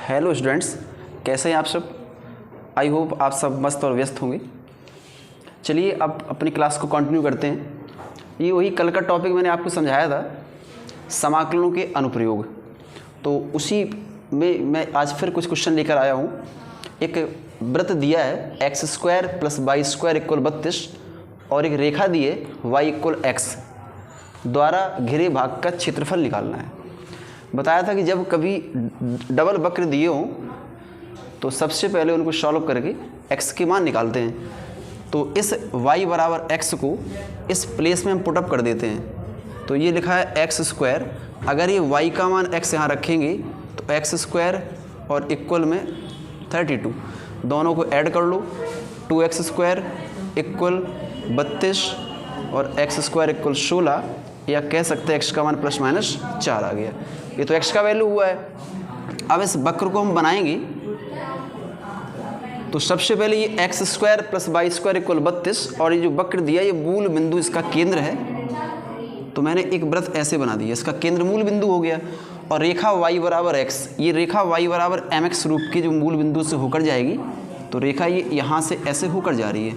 Hello students, कैसे हैं आप सब। आई होप आप सब मस्त और व्यस्त होंगे। चलिए अब अपनी क्लास को कंटिन्यू करते हैं। ये वही कल का टॉपिक मैंने आपको समझाया था, समाकलनों के अनुप्रयोग। तो उसी में मैं आज फिर कुछ क्वेश्चन लेकर आया हूँ। एक वृत्त दिया है x² + y² = 32 और एक रेखा दी है y = x द्वारा घिरे भाग का क्षेत्रफल निकालना है। बताया था कि जब कभी डबल वक्र दिए हों तो सबसे पहले उनको सॉल्व करके x के मान निकालते हैं। तो इस y = x को इस प्लेस में हम पुटअप कर देते हैं। तो ये लिखा है x²। अगर ये y का मान x यहाँ रखेंगे तो x² और इक्वल में 32, दोनों को ऐड कर लो। 2x² = 32 और x² = 16, या कह सकते हैं x का मान ±4 आ गया। ये तो x का वैल्यू हुआ है। अब इस वक्र को हम बनाएंगे तो सबसे पहले ये x² + y² = 32 और ये जो वक्र दिया ये मूल बिंदु इसका केंद्र है। तो मैंने एक वृत्त ऐसे बना दिया, इसका केंद्र मूल बिंदु हो गया। और रेखा y = x, ये रेखा y = mx रूप के जो मूल बिंदु से होकर जाएगी। तो रेखा ये यहाँ से ऐसे होकर जा रही है।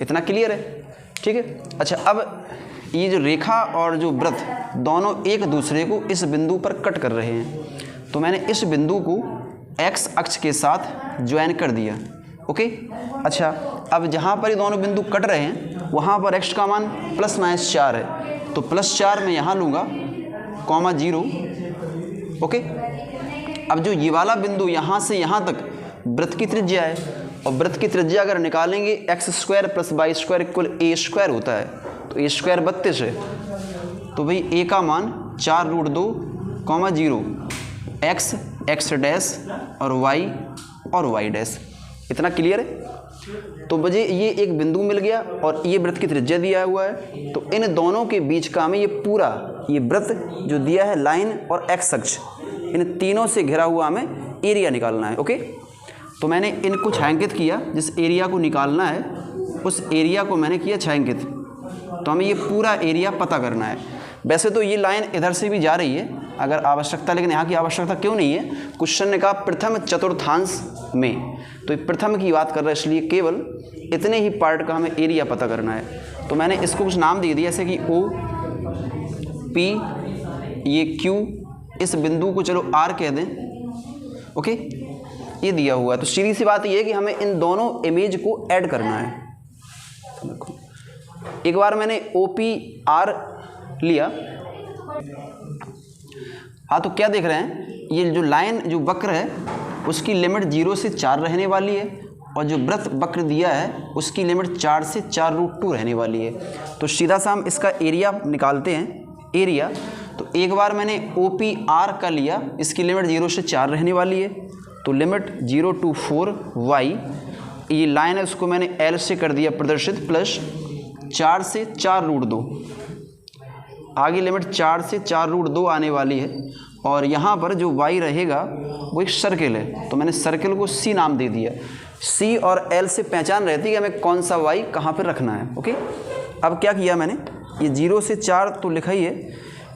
इतना क्लियर है, ठीक है। अच्छा, अब ये जो रेखा और जो वृत्त दोनों एक दूसरे को इस बिंदु पर कट कर रहे हैं। तो मैंने इस बिंदु को x अक्ष के साथ ज्वाइन कर दिया। ओके। अच्छा, अब जहाँ पर ये दोनों बिंदु कट रहे हैं वहाँ पर x का मान ±4 है। तो +4 मैं यहाँ लूँगा, (0). ओके। अब जो ये वाला बिंदु यहाँ से यहाँ तक वृत्त की त्रिज्या है, और वृत्त की त्रिज्या अगर निकालेंगे x² + y² = a² होता है। तो a² 32 है। तो भाई a का मान 4√2, 0, x, x' और y डैश। इतना क्लियर है। तो मुझे ये एक बिंदु मिल गया और ये वृत्त की त्रिज्या दिया हुआ है। तो इन दोनों के बीच का हमें ये पूरा ये वृत्त जो दिया है लाइन और x अक्ष, इन तीनों से घिरा हुआ हमें एरिया निकालना है। ओके। तो मैंने इनको छायांकित किया। जिस एरिया को निकालना है उस एरिया को मैंने किया छायांकित। तो हमें ये पूरा एरिया पता करना है। वैसे तो ये लाइन इधर से भी जा रही है अगर आवश्यकता, लेकिन यहाँ की आवश्यकता क्यों नहीं है। क्वेश्चन ने कहा प्रथम चतुर्थांश में, तो ये प्रथम की बात कर रहा है, इसलिए केवल इतने ही पार्ट का हमें एरिया पता करना है। तो मैंने इसको कुछ नाम दे दिया, जैसे कि O, P, ये Q, इस बिंदु को चलो R कह दें। ओके, ये दिया हुआ है। तो सीधी सी बात ये है कि हमें इन दोनों इमेज को ऐड करना है। एक बार मैंने OPR लिया। हाँ, तो क्या देख रहे हैं, ये जो लाइन जो वक्र है उसकी लिमिट 0 से 4 रहने वाली है, और जो वृत्त वक्र दिया है उसकी लिमिट 4 से 4√2 रहने वाली है। तो सीधा सा हम इसका एरिया निकालते हैं। एरिया तो एक बार मैंने OPR का लिया, इसकी लिमिट 0 से 4 रहने वाली है। तो लिमिट 0 to 4y, ये लाइन है उसको मैंने L से कर दिया प्रदर्शित, प्लस 4 से 4√2, आगे लिमिट 4 से 4√2 आने वाली है। और यहाँ पर जो y रहेगा वो एक सर्किल है, तो मैंने सर्किल को C नाम दे दिया। C और L से पहचान रहती है कि हमें कौन सा y कहाँ पर रखना है। ओके। अब क्या किया मैंने, ये 0 से 4 तो लिखा ही है।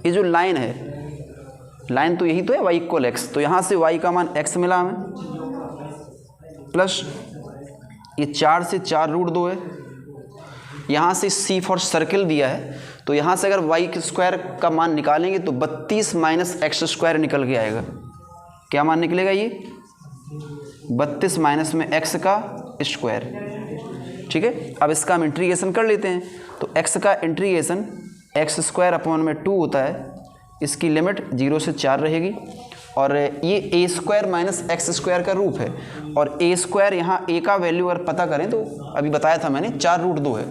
ये जो लाइन है, लाइन तो यही तो है y = x, तो यहाँ से y का मान x मिला हमें, प्लस ये 4 से 4√2 है। यहाँ से C फॉर सर्किल दिया है, तो यहाँ से अगर y² का मान निकालेंगे तो 32 - x² निकल के आएगा। क्या मान निकलेगा, ये 32 माइनस में x का स्क्वायर। ठीक है। अब इसका हम इंटीग्रेशन कर लेते हैं। तो x का इंटीग्रेशन x² / 2 होता है। इसकी लिमिट 0 से 4 रहेगी, और ये a² - x² का रूप है। और a² यहाँ a का वैल्यू अगर पता करें तो अभी बताया था मैंने 4√2 है,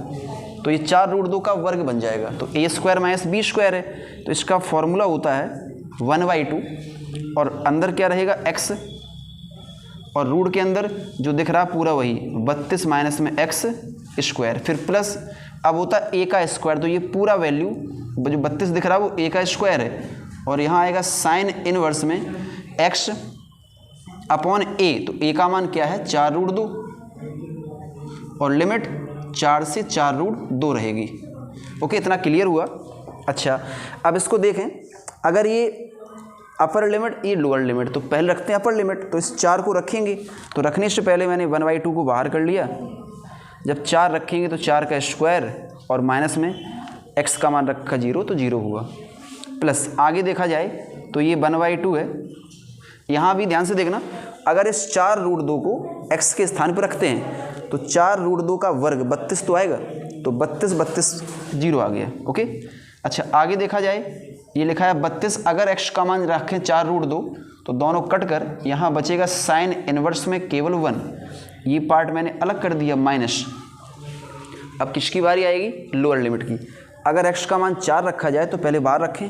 तो ये 4√2 का वर्ग बन जाएगा। तो a² - b² है, तो इसका फॉर्मूला होता है 1/2, और अंदर क्या रहेगा x, और रूट के अंदर जो दिख रहा पूरा वही 32 माइनस में x², फिर प्लस अब होता है a का स्क्वायर। तो ये पूरा वैल्यू जो 32 दिख रहा है वो a का स्क्वायर है, और यहाँ आएगा साइन इनवर्स में x/a। तो a का मान क्या है, 4√2, और लिमिट 4 से 4√2 रहेगी। ओके, इतना क्लियर हुआ। अच्छा, अब इसको देखें, अगर ये अपर लिमिट, ये लोअर लिमिट। तो पहले रखते हैं अपर लिमिट, तो इस 4 को रखेंगे। तो रखने से पहले मैंने 1/2 को बाहर कर लिया। जब 4 रखेंगे तो 4 का स्क्वायर और माइनस में x का मान रखा 0 तो 0 हुआ। प्लस आगे देखा जाए तो ये 1/2 है। यहाँ भी ध्यान से देखना, अगर इस 4√2 को x के स्थान पर रखते हैं तो 4√2 का वर्ग 32 तो आएगा, तो 32 0 आ गया। ओके, अच्छा आगे देखा जाए, ये लिखा है 32, अगर x का मान रखें 4√2 तो दोनों कट कर यहाँ बचेगा साइन इनवर्स में केवल 1। ये पार्ट मैंने अलग कर दिया माइनस। अब किसकी बारी आएगी? लोअर लिमिट की। अगर x का मान 4 रखा जाए तो पहले बाहर रखें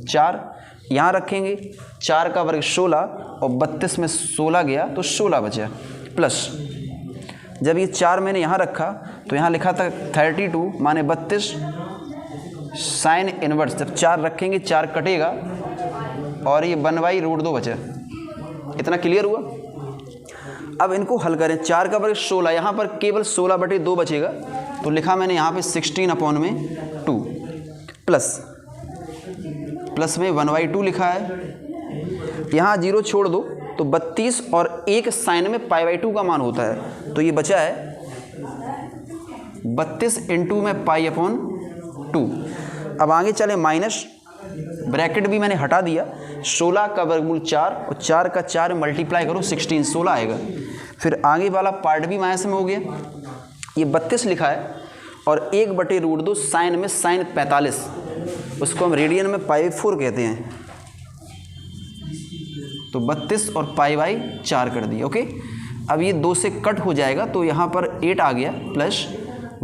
4, यहाँ रखेंगे 4 का वर्ग 16 और 32 में 16 गया तो 16 बचा। प्लस जब ये 4 मैंने यहाँ रखा तो यहाँ लिखा था 32 माने 32 साइन इनवर्स। जब 4 रखेंगे 4 कटेगा और ये 1/√2 बचा। इतना क्लियर हुआ? अब इनको हल करें। 4 का वर्ग 16, यहाँ पर केवल 16/2 बचेगा, तो लिखा मैंने यहाँ पे 16/2 प्लस में 1/2 लिखा है। यहाँ 0 छोड़ दो तो 32 और 1 साइन में π/2 का मान होता है, तो ये बचा है 32 × में π/2। अब आगे चले माइनस, ब्रैकेट भी मैंने हटा दिया। 16 का वर्गमूल 4 और 4 का 4 मल्टीप्लाई करो 16, 16 आएगा। फिर आगे वाला पार्ट भी माइनस में हो गया। ये 32 लिखा है और 1/√2 साइन में साइन 45, उसको हम रेडियन में π/4 कहते हैं। तो 32 और π/4 कर दिया। ओके, अब ये 2 से कट हो जाएगा तो यहाँ पर 8 आ गया, प्लस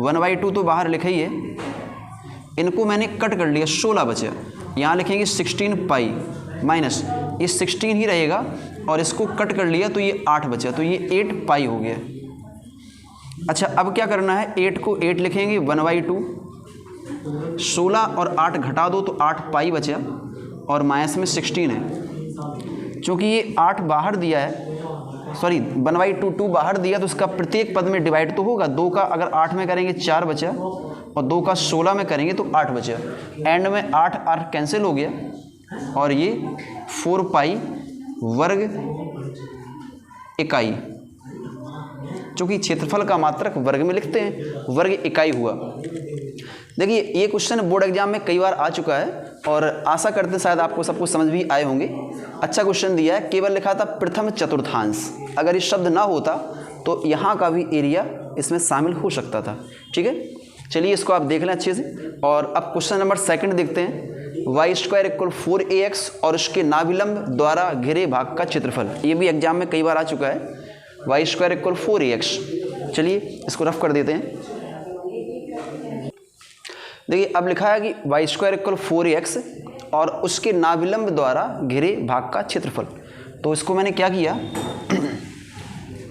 1/2 तो बाहर लिखा ही है, इनको मैंने कट कर लिया, 16 बचा। यहाँ लिखेंगे 16 पाई माइनस ये 16 ही रहेगा और इसको कट कर लिया तो ये 8 बचा, तो ये 8 पाई हो गया। अच्छा अब क्या करना है, 8 को 8 लिखेंगे 1/2, 16 और 8 घटा दो तो 8 पाई बचा और माइनस में 16 है। चूँकि ये 8 बाहर दिया है, सॉरी 1/2 2 बाहर दिया, तो इसका प्रत्येक पद में डिवाइड तो होगा। 2 का अगर 8 में करेंगे 4 बचा और 2 का 16 में करेंगे तो 8 बचा। एंड में 8 8 कैंसिल हो गया और ये 4 पाई वर्ग इकाई, चूँकि क्षेत्रफल का मात्रक वर्ग में लिखते हैं, वर्ग इकाई हुआ। देखिए ये क्वेश्चन बोर्ड एग्जाम में कई बार आ चुका है और आशा करते हैं शायद आपको सब कुछ समझ भी आए होंगे। अच्छा क्वेश्चन दिया है, केवल लिखा था प्रथम चतुर्थांश, अगर ये शब्द ना होता तो यहाँ का भी एरिया इसमें शामिल हो सकता था। ठीक है, चलिए इसको आप देख लें अच्छे से। और अब क्वेश्चन नंबर 2 देखते हैं। y² = 4ax और उसके नाभिलंब द्वारा घिरे भाग का क्षेत्रफल, ये भी एग्जाम में कई बार आ चुका है। y² = 4ax, चलिए इसको रफ कर देते हैं। देखिए अब लिखा है कि y² = 4ax और उसके नाभिलंब द्वारा घिरे भाग का क्षेत्रफल। तो इसको मैंने क्या किया,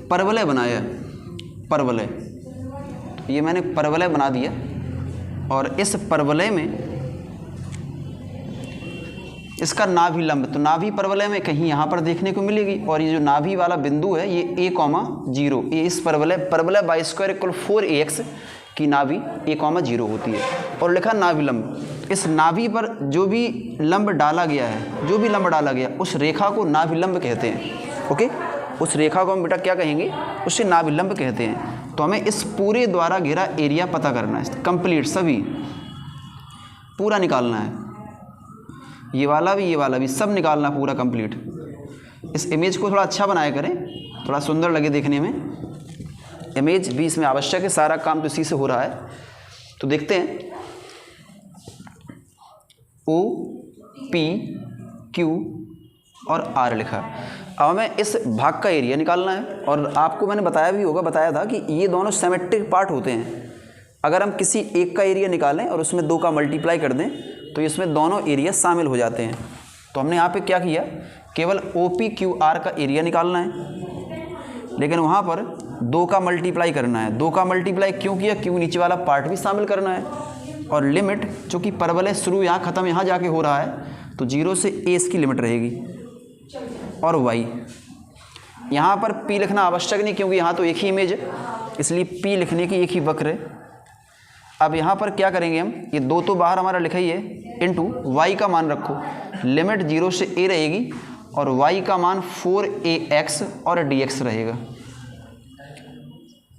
परवलय बनाया, परवलय, ये मैंने परवलय बना दिया और इस परवलय में इसका नाभि लंब, तो नाभि परवलय में कहीं यहाँ पर देखने को मिलेगी और ये जो नाभि वाला बिंदु है ये a,0, ये इस परवलय y² = 4ax की नाभि a,0 होती है। और लिखा नाभि लंब, इस नाभि पर जो भी लंब डाला गया है, जो भी लंब डाला गया उस रेखा को नाभि लंब कहते हैं। ओके, उस रेखा को हम बेटा क्या कहेंगे, उसे नाभि लंब कहते हैं। तो हमें इस पूरे द्वारा घिरा एरिया पता करना है, कंप्लीट सभी पूरा निकालना है, ये वाला भी सब निकालना पूरा कंप्लीट। इस इमेज को थोड़ा अच्छा बनाया करें, थोड़ा सुंदर लगे देखने में, इमेज भी इसमें आवश्यक है, सारा काम तो इसी से हो रहा है। तो देखते हैं, O, P, Q और R लिखा। अब हमें इस भाग का एरिया निकालना है और आपको मैंने बताया था कि ये दोनों सिमेट्रिक पार्ट होते हैं। अगर हम किसी एक का एरिया निकालें और उसमें 2 का मल्टीप्लाई कर दें तो इसमें दोनों एरिया शामिल हो जाते हैं। तो हमने यहाँ पे क्या किया, केवल OPQR का एरिया निकालना है, लेकिन वहाँ पर 2 का मल्टीप्लाई करना है। 2 का मल्टीप्लाई क्यों किया, क्यों नीचे वाला पार्ट भी शामिल करना है। और लिमिट, चूँकि परवलय शुरू यहाँ ख़त्म यहाँ जाके हो रहा है तो 0 से a इसकी लिमिट रहेगी। और y, यहाँ पर p लिखना आवश्यक नहीं क्योंकि यहाँ तो एक ही इमेज है, इसलिए p लिखने की एक ही वक्र है। अब यहाँ पर क्या करेंगे हम, ये 2 तो बाहर हमारा लिखा ही है, इनटू y का मान रखो, लिमिट 0 से a रहेगी और y का मान 4ax और dx रहेगा।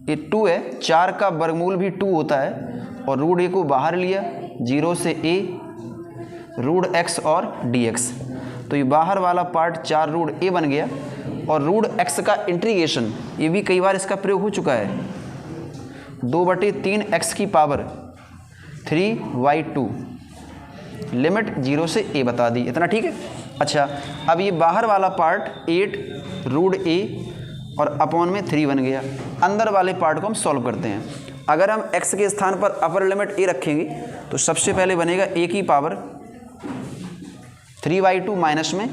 ये 2 है, 4 का वर्गमूल भी 2 होता है और रूट a को बाहर लिया, 0 से a रूट x और dx, तो ये बाहर वाला पार्ट 4 रूट a बन गया और रूट x का इंटीग्रेशन, ये भी कई बार इसका प्रयोग हो चुका है, 2/3 x की पावर 3y2, लिमिट 0 से a बता दी, इतना ठीक है। अच्छा, अब ये बाहर वाला पार्ट 8 रूट a और अपॉन में 3 बन गया। अंदर वाले पार्ट को हम सॉल्व करते हैं। अगर हम x के स्थान पर अपर लिमिट a रखेंगे तो सबसे पहले बनेगा a की पावर 3y2 माइनस में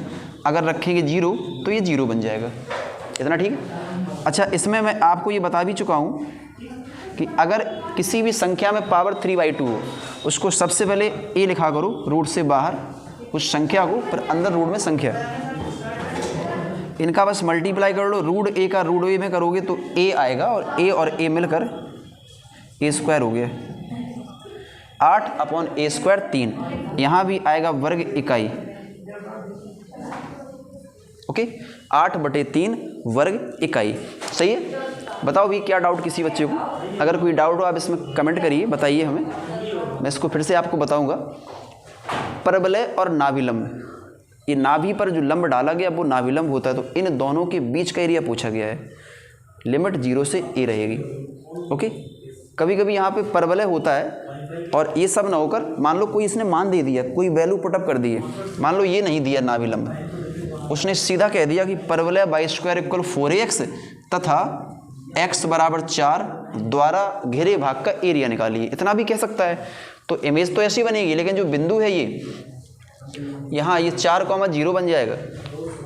अगर रखेंगे 0 तो ये 0 बन जाएगा, इतना ठीक है। अच्छा, इसमें मैं आपको ये बता भी चुका हूँ कि अगर किसी भी संख्या में पावर 3y2 हो, उसको सबसे पहले a लिखा करो रूट से बाहर उस संख्या को, पर अंदर रूट में संख्या, इनका बस मल्टीप्लाई कर लो। रूट a का रूट a में करोगे तो a आएगा और a मिलकर a स्क्वायर हो गया, 8/a² 3, यहाँ भी आएगा वर्ग इकाई, ओके, 8/3 वर्ग इकाई, सही है। बताओ भी क्या डाउट किसी बच्चे को, अगर कोई डाउट हो आप इसमें कमेंट करिए, बताइए हमें, मैं इसको फिर से आपको बताऊंगा। परवलय और नाभिलंब, ये नाभि पर जो लंब डाला गया वो नाभिलंब होता है, तो इन दोनों के बीच का एरिया पूछा गया है, लिमिट 0 से a रहेगी, ओके। कभी कभी यहाँ पे परवलय होता है और ये सब ना होकर मान लो कोई इसने मान दे दिया, कोई वैल्यू पुटअप कर दी है, मान लो ये नहीं दिया नाभिलंब, उसने सीधा कह दिया कि परवलय y² = 4ax तथा x = 4 द्वारा घिरे भाग का एरिया निकालिए, इतना भी कह सकता है। तो इमेज तो ऐसी बनेगी, लेकिन जो बिंदु है ये यहाँ ये 4,0 बन जाएगा,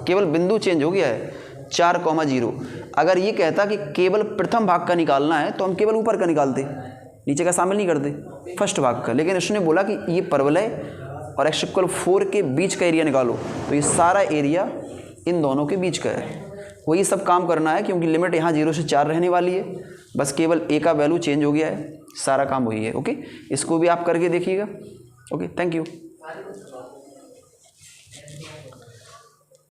केवल बिंदु चेंज हो गया है, 4,0। अगर ये कहता कि केवल प्रथम भाग का निकालना है तो हम केवल ऊपर का निकालते, नीचे का शामिल नहीं करते, फर्स्ट भाग का। लेकिन उसने बोला कि ये परवलय और x = 4 के बीच का एरिया निकालो, तो ये सारा एरिया इन दोनों के बीच का है। वही सब काम करना है, क्योंकि लिमिट यहाँ 0 से 4 रहने वाली है, बस केवल a का वैल्यू चेंज हो गया है, सारा काम वही है, ओके। इसको भी आप करके देखिएगा, ओके, थैंक यू।